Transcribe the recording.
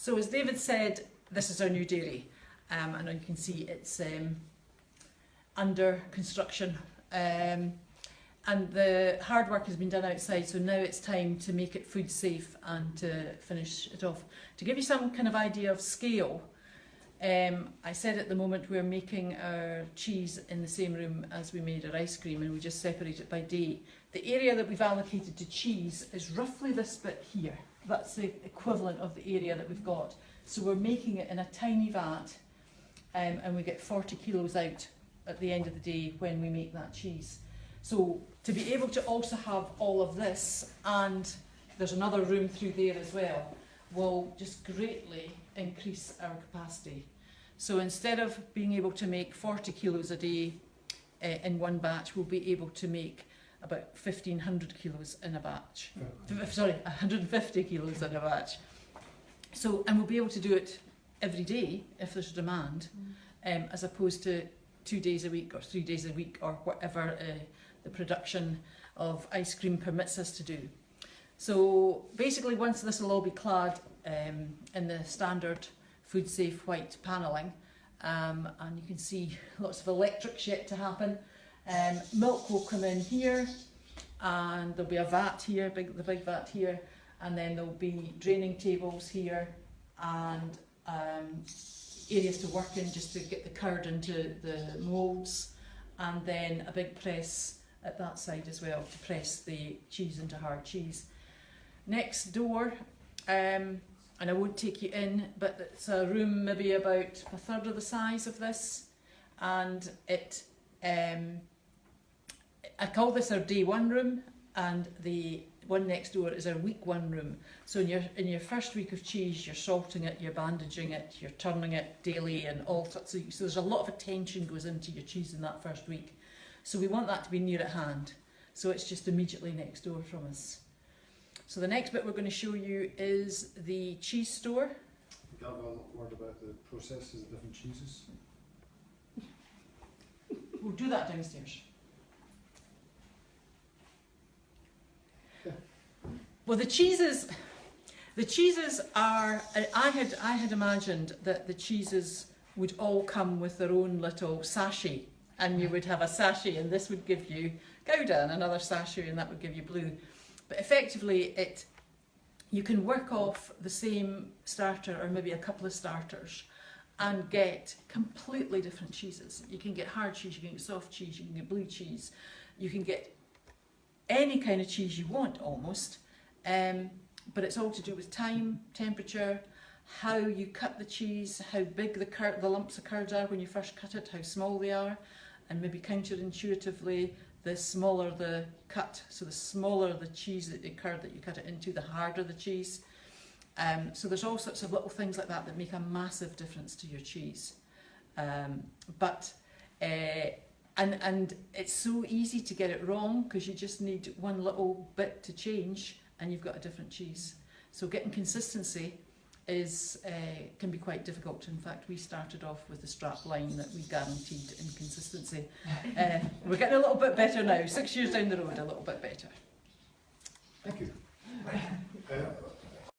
So as David said, this is our new dairy, and you can see it's under construction, and the hard work has been done outside, so now it's time to make it food safe and to finish it off. To give you some kind of idea of scale, I said at the moment we're making our cheese in the same room as we made our ice cream, and we just separate it by day. The area that we've allocated to cheese is roughly this bit here. That's the equivalent of the area that we've got. So we're making it in a tiny vat, and we get 40 kilos out at the end of the day when we make that cheese. So to be able to also have all of this, and there's another room through there as well, will just greatly increase our capacity. So instead of being able to make 40 kilos a day in one batch, we'll be able to make about 1,500 kilos in a batch. Sorry, 150 kilos in a batch. So, and we'll be able to do it every day if there's demand, as opposed to 2 days a week or 3 days a week or whatever the production of ice cream permits us to do. So basically, once this will all be clad in the standard food safe white panelling, and you can see lots of electrics yet to happen. Milk will come in here, and there'll be a vat here, the big vat here, and then there'll be draining tables here, and areas to work in just to get the curd into the moulds, and then a big press at that side as well to press the cheese into hard cheese. Next door, and I won't take you in, but it's a room maybe about a third of the size of this, and it I call this our day one room, and the one next door is our week one room. So in your first week of cheese, you're salting it, you're bandaging it, you're turning it daily, and all sorts. So there's a lot of attention goes into your cheese in that first week. So we want that to be near at hand. So it's just immediately next door from us. So the next bit we're going to show you is the cheese store. You got a word about the processes of different cheeses? We'll do that downstairs. Well, the cheeses are. I had imagined that the cheeses would all come with their own little sachet, and you would have a sachet, and this would give you Gouda, and another sachet, and that would give you Blue. But effectively, you can work off the same starter or maybe a couple of starters and get completely different cheeses. You can get hard cheese, you can get soft cheese, you can get blue cheese, you can get any kind of cheese you want almost. But it's all to do with time, temperature, how you cut the cheese, how big the lumps of curd are when you first cut it, how small they are, and maybe counterintuitively, the smaller the cut. So the smaller the cheese, the curd that you cut it into, the harder the cheese. So there's all sorts of little things like that that make a massive difference to your cheese. And it's so easy to get it wrong because you just need one little bit to change and you've got a different cheese. So getting consistency can be quite difficult. In fact, we started off with a strap line that we guaranteed in consistency. We're getting a little bit better now. 6 years down the road, a little bit better. Thank you.